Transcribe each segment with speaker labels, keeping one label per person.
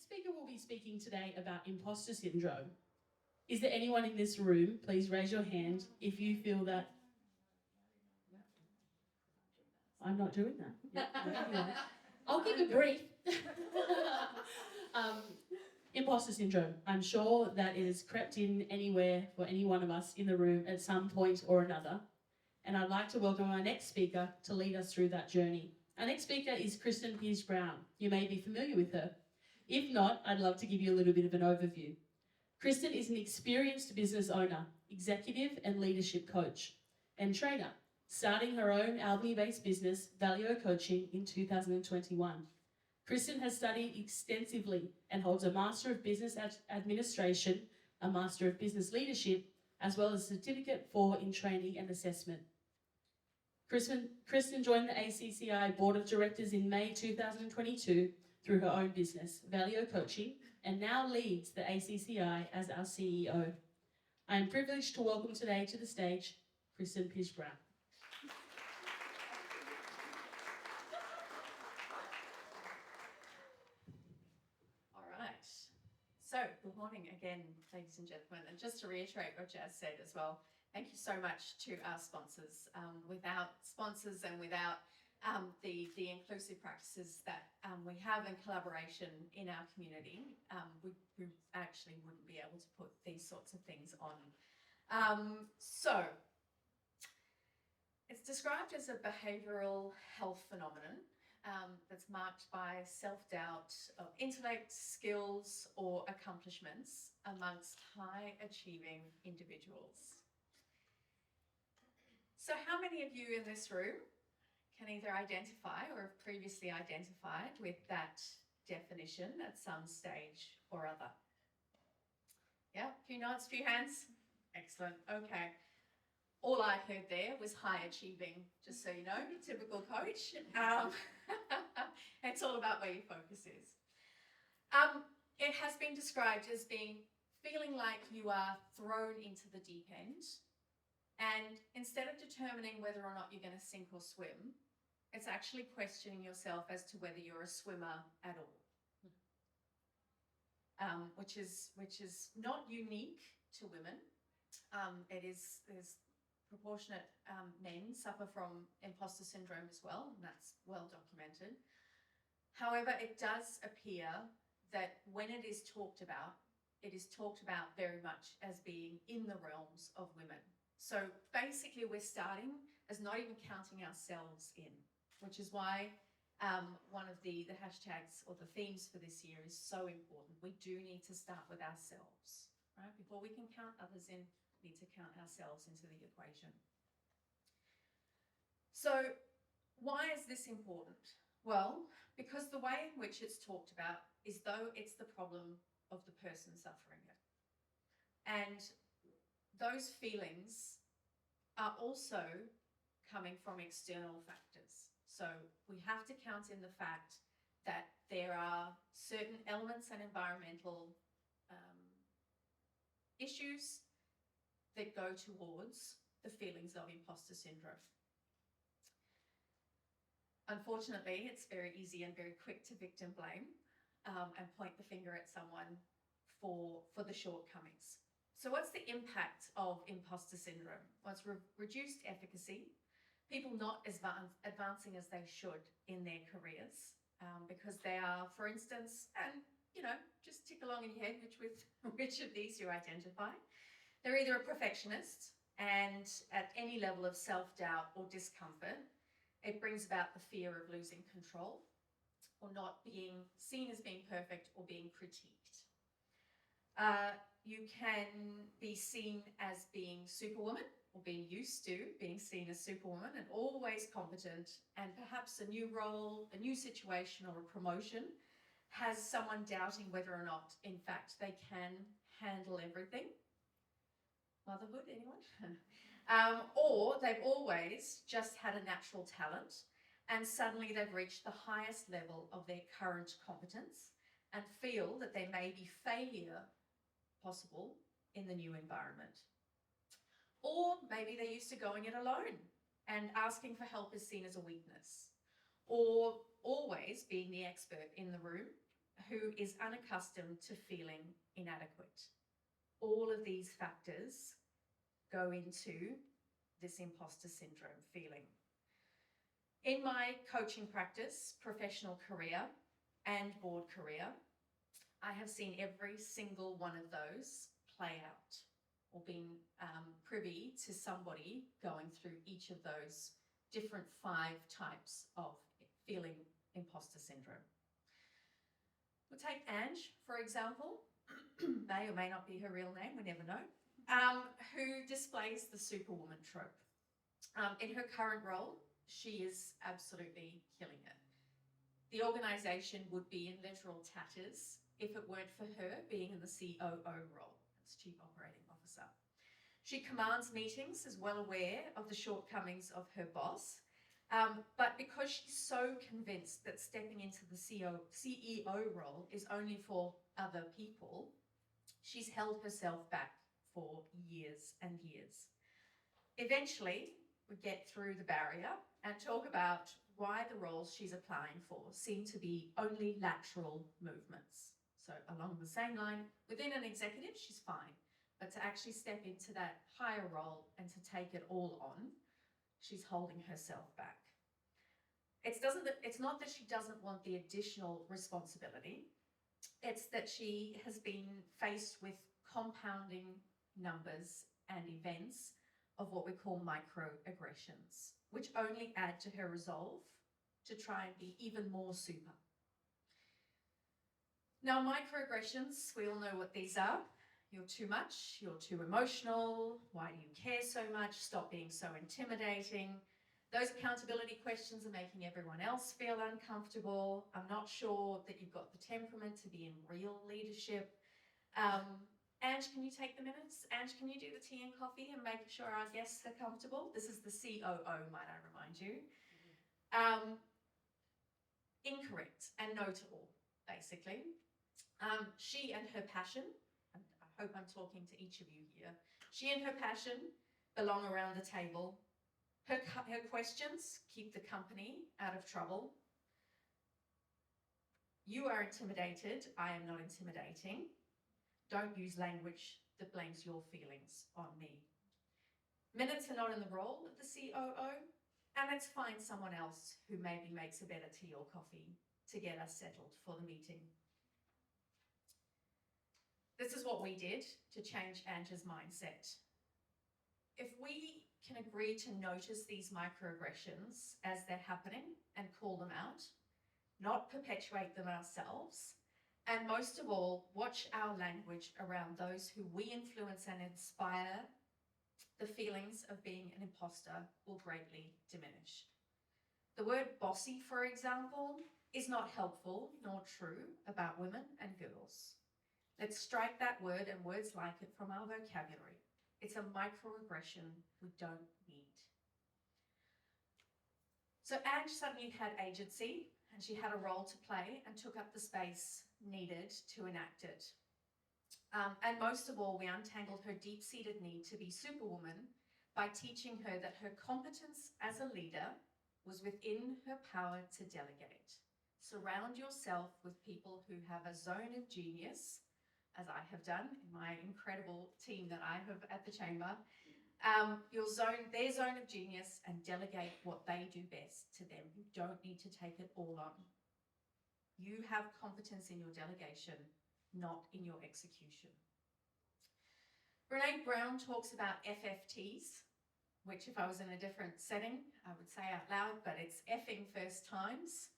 Speaker 1: speaker will be speaking today about imposter syndrome. Is there anyone in this room, please raise your hand if you feel that... I'm not doing that. Anyway, I'll keep it brief. Imposter syndrome. I'm sure that it has crept in anywhere for any one of us in the room at some point or another. And I'd like to welcome our next speaker to lead us through that journey. Our next speaker is Kristen Pyrz-Brown. You may be familiar with her. If not, I'd love to give you a little bit of an overview. Kristen is an experienced business owner, executive and leadership coach, and trainer, starting her own Albany-based business, Valio Coaching, in 2021. Kristen has studied extensively and holds a Master of Business Administration, a Master of Business Leadership, as well as a Certificate in Training and Assessment. Kristen joined the ACCI Board of Directors in May 2022 through her own business, Valio Coaching, and now leads the ACCI as our CEO. I am privileged to welcome today to the stage, Kristen Pyrz-Brown.
Speaker 2: All right. So, good morning again, ladies and gentlemen. And just to reiterate what Jazz said as well, thank you so much to our sponsors. Without sponsors and without the inclusive practices that we have in collaboration in our community, we actually wouldn't be able to put these sorts of things on. So, it's described as a behavioural health phenomenon that's marked by self-doubt of intellect, skills or accomplishments amongst high-achieving individuals. So how many of you in this room can either identify or have previously identified with that definition at some stage or other? Yeah, a few nods, a few hands. Excellent, okay. All I heard there was high achieving, just so you know, typical coach. It's all about where your focus is. It has been described as feeling like you are thrown into the deep end, and instead of determining whether or not you're going to sink or swim, it's actually questioning yourself as to whether you're a swimmer at all. Which is not unique to women. There's proportionate men suffer from imposter syndrome as well, and that's well documented. However, it does appear that when it is talked about very much as being in the realms of women. So basically we're starting as not even counting ourselves in, which is why one of the hashtags or the themes for this year is so important. We do need to start with ourselves, right? Before we can count others in, we need to count ourselves into the equation. So why is this important? Well, because the way in which it's talked about is though it's the problem of the person suffering it. And those feelings are also coming from external factors. So we have to count in the fact that there are certain elements and environmental issues that go towards the feelings of imposter syndrome. Unfortunately, it's very easy and very quick to victim blame and point the finger at someone for the shortcomings. So what's the impact of imposter syndrome? Well, it's reduced efficacy, people not as advancing as they should in their careers because they are, for instance, and just tick along in your head which of these you identify. They're either a perfectionist, and at any level of self-doubt or discomfort, it brings about the fear of losing control or not being seen as being perfect or being critiqued. You can be seen as being superwoman or being used to being seen as superwoman and always competent, and perhaps a new role, a new situation or a promotion has someone doubting whether or not, in fact, they can handle everything. Motherhood, anyone? Or they've always just had a natural talent and suddenly they've reached the highest level of their current competence and feel that there may be failure possible in the new environment. Or maybe they're used to going it alone and asking for help is seen as a weakness. Or always being the expert in the room who is unaccustomed to feeling inadequate. All of these factors go into this imposter syndrome feeling. In my coaching practice, professional career, and board career, I have seen every single one of those play out, or been privy to somebody going through each of those different 5 types of feeling imposter syndrome. We'll take Ange, for example, may or may not be her real name, we never know, who displays the superwoman trope. In her current role, she is absolutely killing it. The organisation would be in literal tatters if it weren't for her being in the COO role, as Chief Operating Officer. She commands meetings, is well aware of the shortcomings of her boss, but because she's so convinced that stepping into the CEO role is only for other people, she's held herself back for years and years. Eventually, we get through the barrier and talk about why the roles she's applying for seem to be only lateral movements. So along the same line, within an executive, she's fine. But to actually step into that higher role and to take it all on, she's holding herself back. It's not that she doesn't want the additional responsibility. It's that she has been faced with compounding numbers and events of what we call microaggressions, which only add to her resolve to try and be even more super. Now, microaggressions, we all know what these are. You're too much, you're too emotional, why do you care so much, stop being so intimidating. Those accountability questions are making everyone else feel uncomfortable. I'm not sure that you've got the temperament to be in real leadership. Ange, can you take the minutes? Ange, can you do the tea and coffee and make sure our guests are comfortable? This is the COO, might I remind you. Incorrect and notable, basically. She and her passion, and I hope I'm talking to each of you here, she and her passion belong around the table. Her questions keep the company out of trouble. You are intimidated, I am not intimidating. Don't use language that blames your feelings on me. Minutes are not in the role of the COO, and let's find someone else who maybe makes a better tea or coffee to get us settled for the meeting. This is what we did to change Ange's mindset. If we can agree to notice these microaggressions as they're happening and call them out, not perpetuate them ourselves, and most of all, watch our language around those who we influence and inspire, the feelings of being an imposter will greatly diminish. The word bossy, for example, is not helpful nor true about women and girls. Let's strike that word and words like it from our vocabulary. It's a microaggression we don't need. So Ange suddenly had agency and she had a role to play and took up the space needed to enact it. And most of all, we untangled her deep-seated need to be superwoman by teaching her that her competence as a leader was within her power to delegate. Surround yourself with people who have a zone of genius, as I have done in my incredible team that I have at the chamber, their zone of genius, and delegate what they do best to them. You don't need to take it all on. You have competence in your delegation, not in your execution. Brene Brown talks about FFTs, which if I was in a different setting, I would say out loud, but it's effing first times,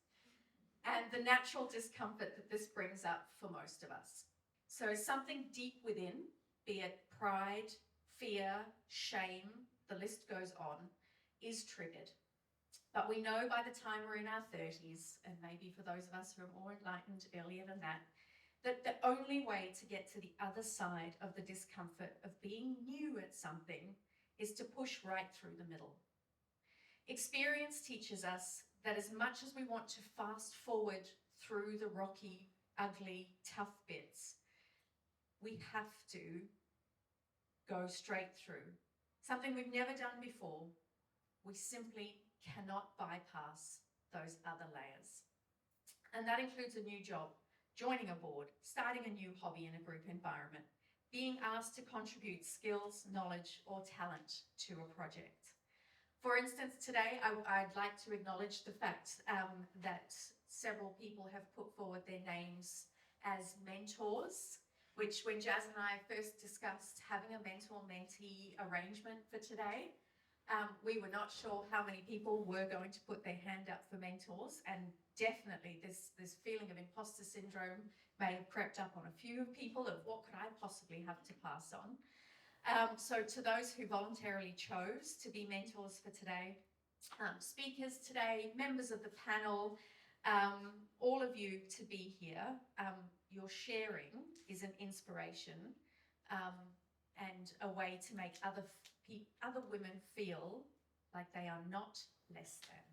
Speaker 2: and the natural discomfort that this brings up for most of us. So something deep within, be it pride, fear, shame, the list goes on, is triggered. But we know by the time we're in our 30s, and maybe for those of us who are more enlightened earlier than that, that the only way to get to the other side of the discomfort of being new at something is to push right through the middle. Experience teaches us that as much as we want to fast forward through the rocky, ugly, tough bits, we have to go straight through. Something we've never done before. We simply cannot bypass those other layers. And that includes a new job, joining a board, starting a new hobby in a group environment, being asked to contribute skills, knowledge, or talent to a project. For instance, today I'd like to acknowledge the fact that several people have put forward their names as mentors, which when Jazz and I first discussed having a mentor-mentee arrangement for today, we were not sure how many people were going to put their hand up for mentors, and definitely this feeling of imposter syndrome may have crept up on a few people of what could I possibly have to pass on. So to those who voluntarily chose to be mentors for today, speakers today, members of the panel, all of you to be here, your sharing is an inspiration and a way to make other women feel like they are not less than.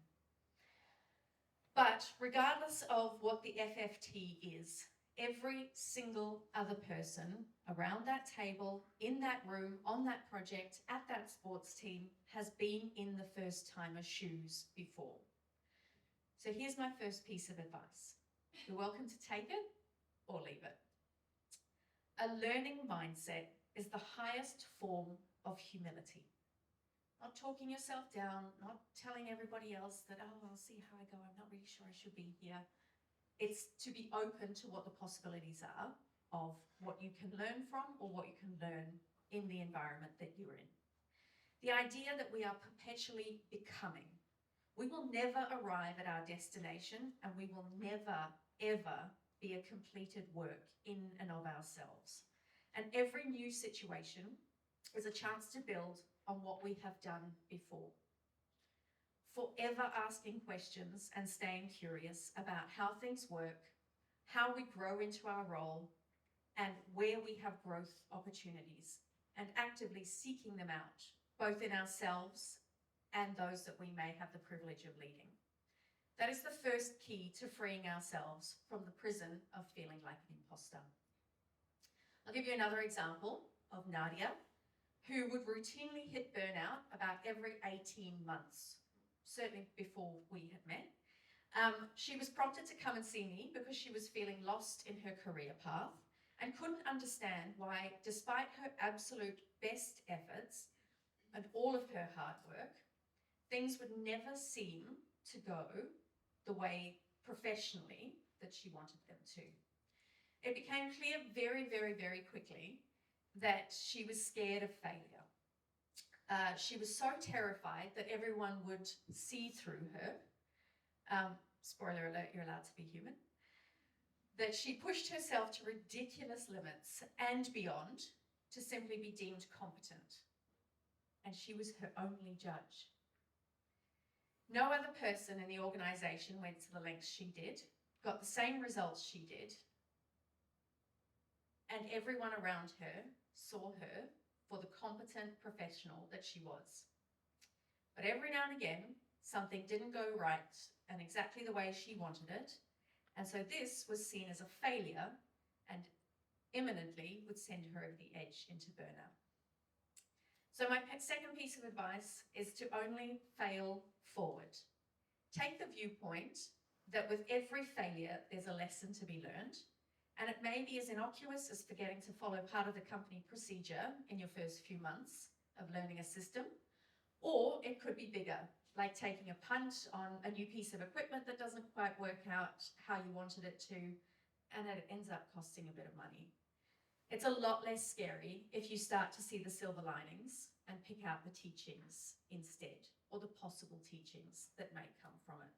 Speaker 2: But regardless of what the FFT is, every single other person around that table, in that room, on that project, at that sports team, has been in the first-timer's shoes before. So here's my first piece of advice. You're welcome to take it or leave it. A learning mindset is the highest form of humility. Not talking yourself down, not telling everybody else that, oh, I'll see how I go, I'm not really sure I should be here. It's to be open to what the possibilities are of what you can learn from or what you can learn in the environment that you're in. The idea that we are perpetually becoming. We will never arrive at our destination, and we will never, ever be a completed work in and of ourselves. And every new situation is a chance to build on what we have done before. Forever asking questions and staying curious about how things work, how we grow into our role, and where we have growth opportunities, and actively seeking them out, both in ourselves and those that we may have the privilege of leading. That is the first key to freeing ourselves from the prison of feeling like an imposter. I'll give you another example of Nadia, who would routinely hit burnout about every 18 months, certainly before we had met. She was prompted to come and see me because she was feeling lost in her career path and couldn't understand why, despite her absolute best efforts and all of her hard work, things would never seem to go the way professionally that she wanted them to. It became clear very, very, very quickly that she was scared of failure. She was so terrified that everyone would see through her. Spoiler alert, you're allowed to be human. That she pushed herself to ridiculous limits and beyond to simply be deemed competent. And she was her only judge. No other person in the organisation went to the lengths she did, got the same results she did, and everyone around her saw her for the competent professional that she was. But every now and again, something didn't go right and exactly the way she wanted it, and so this was seen as a failure and imminently would send her over the edge into burnout. So my second piece of advice is to only fail forward. Take the viewpoint that with every failure, there's a lesson to be learned. And it may be as innocuous as forgetting to follow part of the company procedure in your first few months of learning a system, or it could be bigger, like taking a punt on a new piece of equipment that doesn't quite work out how you wanted it to, and it ends up costing a bit of money. It's a lot less scary if you start to see the silver linings and pick out the teachings instead, or the possible teachings that may come from it.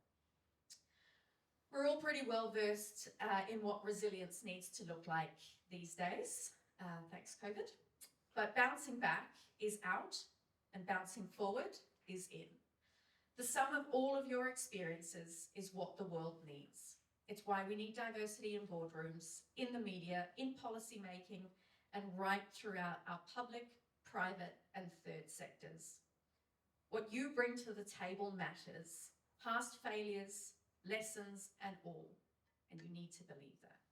Speaker 2: We're all pretty well versed in what resilience needs to look like these days, thanks COVID. But bouncing back is out and bouncing forward is in. The sum of all of your experiences is what the world needs. It's why we need diversity in boardrooms, in the media, in policy making, and right throughout our public, private, and third sectors. What you bring to the table matters, past failures, lessons, and all, and you need to believe that.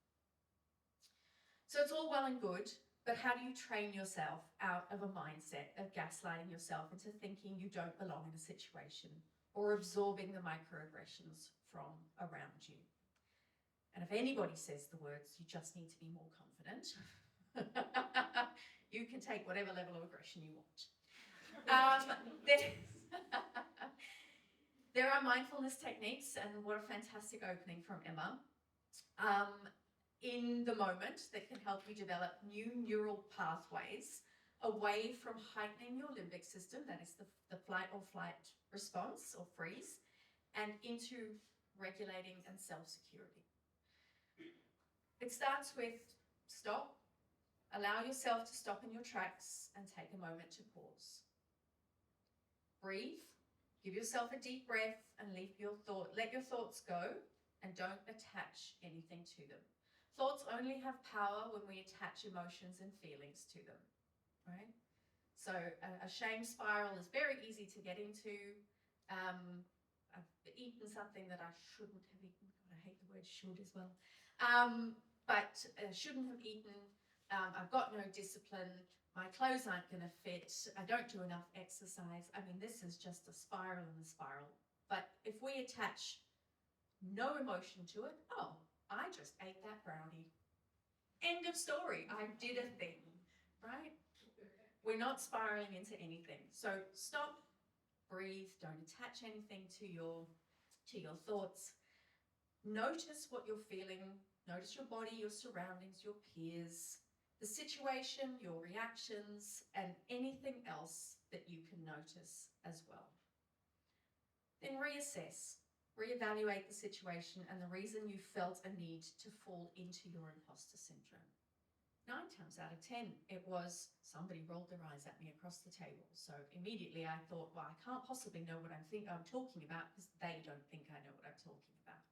Speaker 2: So it's all well and good, but how do you train yourself out of a mindset of gaslighting yourself into thinking you don't belong in a situation or absorbing the microaggressions from around you? And if anybody says the words, you just need to be more confident, you can take whatever level of aggression you want. There are mindfulness techniques, and what a fantastic opening from Emma, in the moment that can help you develop new neural pathways away from heightening your limbic system, that is the flight or flight response or freeze, and into regulating and self-security. It starts with stop. Allow yourself to stop in your tracks and take a moment to pause. Breathe. Give yourself a deep breath and let your thoughts go, and don't attach anything to them. Thoughts only have power when we attach emotions and feelings to them, right? So a shame spiral is very easy to get into. I've eaten something that I shouldn't have eaten. God, I hate the word should as well. But shouldn't have eaten. I've got no discipline. My clothes aren't going to fit. I don't do enough exercise. I mean, this is just a spiral and a spiral. But if we attach no emotion to it, oh, I just ate that brownie. End of story. I did a thing, right? We're not spiraling into anything. So stop, breathe, don't attach anything to your thoughts. Notice what you're feeling. Notice your body, your surroundings, your peers, the situation, your reactions, and anything else that you can notice as well. Then reassess, reevaluate the situation and the reason you felt a need to fall into your imposter syndrome. 9 times out of 10, it was somebody rolled their eyes at me across the table. So immediately I thought, well, I can't possibly know what I'm talking about because they don't think I know what I'm talking about,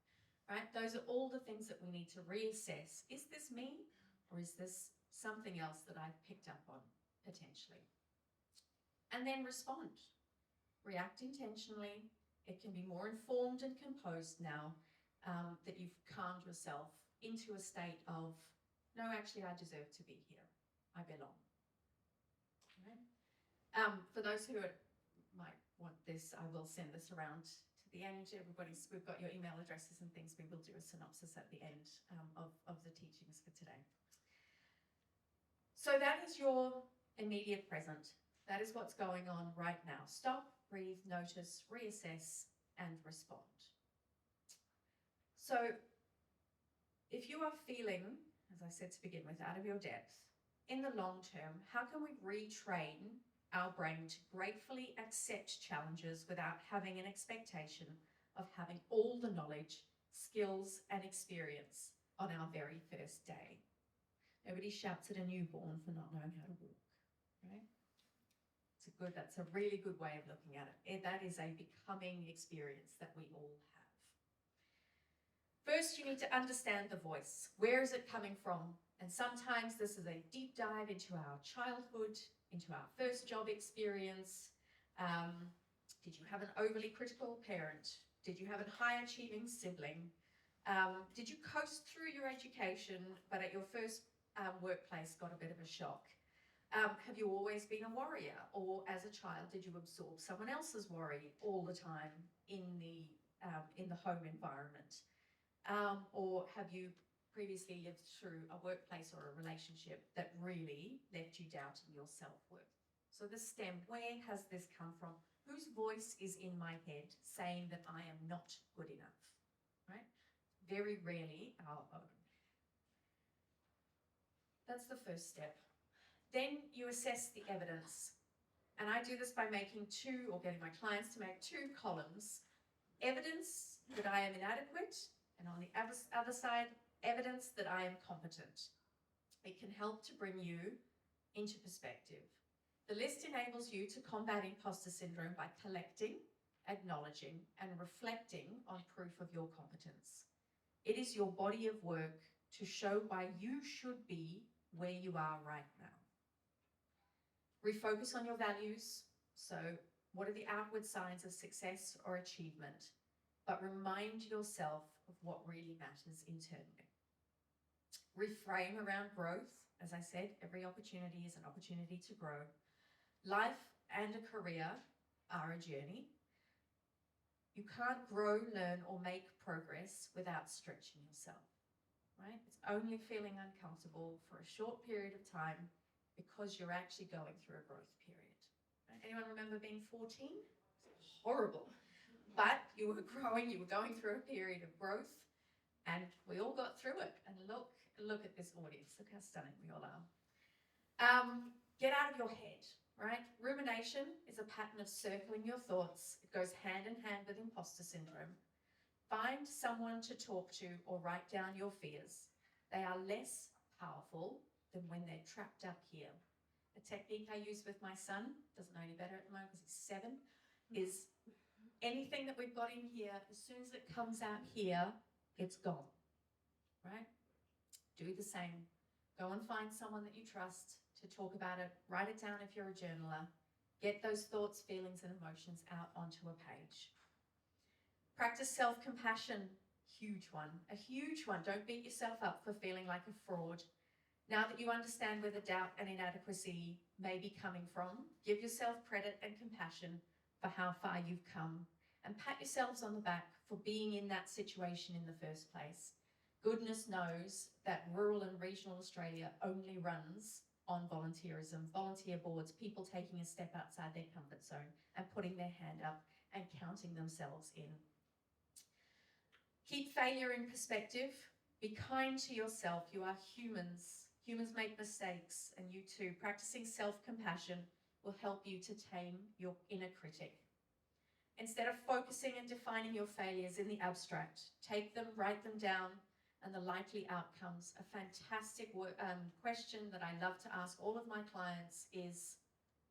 Speaker 2: right? Those are all the things that we need to reassess. Is this me, or is this something else that I've picked up on potentially? And then respond. React intentionally. It can be more informed and composed now that you've calmed yourself into a state of, no, actually, I deserve to be here. I belong. Right? For those who might want this, I will send this around to the end. We've got your email addresses and things. We will do a synopsis at the end of the teachings for today. So that is your immediate present. That is what's going on right now. Stop, breathe, notice, reassess, and respond. So if you are feeling, as I said to begin with, out of your depth, in the long term, how can we retrain our brain to gratefully accept challenges without having an expectation of having all the knowledge, skills, and experience on our very first day? Nobody shouts at a newborn for not knowing how to walk, right? That's a really good way of looking at it. That is a becoming experience that we all have. First, you need to understand the voice. Where is it coming from? And sometimes this is a deep dive into our childhood, into our first job experience. Did you have an overly critical parent? Did you have a high achieving sibling? Did you coast through your education, but at your first workplace got a bit of a shock? Have you always been a warrior? Or as a child, did you absorb someone else's worry all the time in the home environment? Or have you previously lived through a workplace or a relationship that really left you doubting your self-worth? So the stem, where has this come from? Whose voice is in my head saying that I am not good enough, right? Very rarely our own. That's the first step. Then you assess the evidence. And I do this by making getting my clients to make 2 columns. Evidence that I am inadequate, and on the other side, evidence that I am competent. It can help to bring you into perspective. The list enables you to combat imposter syndrome by collecting, acknowledging, and reflecting on proof of your competence. It is your body of work to show why you should be where you are right now. Refocus on your values. So what are the outward signs of success or achievement? But remind yourself of what really matters internally. Reframe around growth. As I said, every opportunity is an opportunity to grow. Life and a career are a journey. You can't grow, learn, or make progress without stretching yourself. right? It's only feeling uncomfortable for a short period of time because you're actually going through a growth period. Right? Anyone remember being 14? It's horrible. But you were growing, you were going through a period of growth, and we all got through it. And look at this audience. Look how stunning we all are. Get out of your head, right? Rumination is a pattern of circling your thoughts. It goes hand in hand with imposter syndrome. Find someone to talk to or write down your fears. They are less powerful than when they're trapped up here. A technique I use with my son, doesn't know any better at the moment because he's 7, is anything that we've got in here, as soon as it comes out here, it's gone, right? Do the same. Go and find someone that you trust to talk about it. Write it down if you're a journaler. Get those thoughts, feelings, and emotions out onto a page. Practice self-compassion, huge one, a huge one. Don't beat yourself up for feeling like a fraud. Now that you understand where the doubt and inadequacy may be coming from, give yourself credit and compassion for how far you've come, and pat yourselves on the back for being in that situation in the first place. Goodness knows that rural and regional Australia only runs on volunteerism, volunteer boards, people taking a step outside their comfort zone and putting their hand up and counting themselves in. Keep failure in perspective. Be kind to yourself. You are humans. Humans make mistakes, and you too. Practicing self-compassion will help you to tame your inner critic. Instead of focusing and defining your failures in the abstract, take them, write them down, and the likely outcomes. A fantastic question that I love to ask all of my clients is,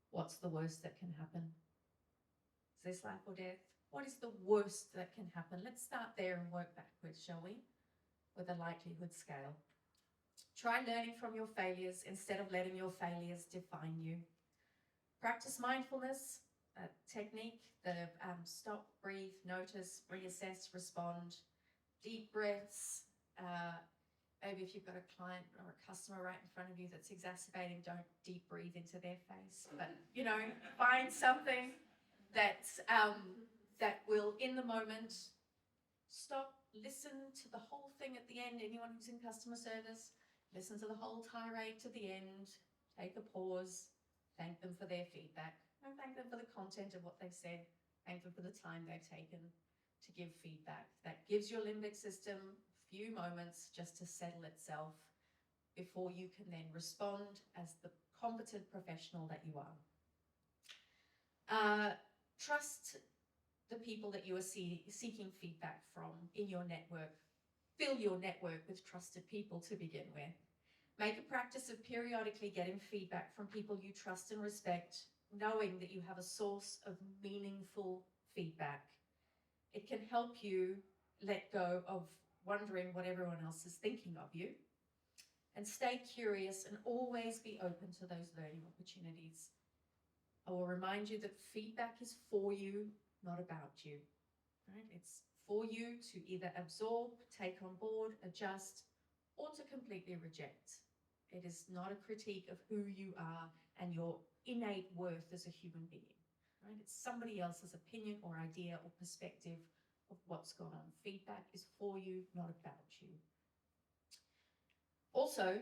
Speaker 2: what's the worst that can happen? Is this life or death? What is the worst that can happen? Let's start there and work backwards, shall we? With a likelihood scale. Try learning from your failures instead of letting your failures define you. Practice mindfulness, technique, the stop, breathe, notice, reassess, respond, deep breaths. Maybe if you've got a client or a customer right in front of you that's exacerbating, don't deep breathe into their face. But, find something that will, in the moment, stop, listen to the whole thing at the end. Anyone who's in customer service, listen to the whole tirade to the end, take a pause, thank them for their feedback, and thank them for the content of what they've said, thank them for the time they've taken to give feedback. That gives your limbic system a few moments just to settle itself before you can then respond as the competent professional that you are. Trust the people that you are seeking feedback from in your network. Fill your network with trusted people to begin with. Make a practice of periodically getting feedback from people you trust and respect, knowing that you have a source of meaningful feedback. It can help you let go of wondering what everyone else is thinking of you, and stay curious and always be open to those learning opportunities. I will remind you that feedback is for you, not about you. Right? It's for you to either absorb, take on board, adjust, or to completely reject. It is not a critique of who you are and your innate worth as a human being. Right? It's somebody else's opinion or idea or perspective of what's going on. Feedback is for you, not about you. Also,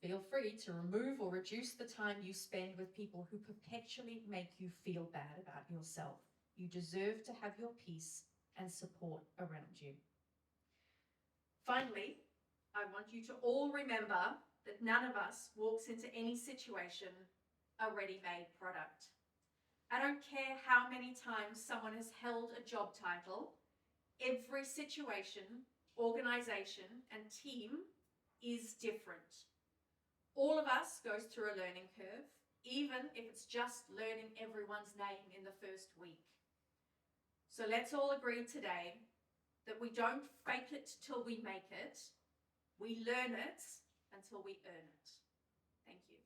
Speaker 2: feel free to remove or reduce the time you spend with people who perpetually make you feel bad about yourself. You deserve to have your peace and support around you. Finally, I want you to all remember that none of us walks into any situation a ready-made product. I don't care how many times someone has held a job title, every situation, organisation, and team is different. All of us goes through a learning curve, even if it's just learning everyone's name in the first week. So let's all agree today that we don't fake it till we make it. We learn it until we earn it. Thank you.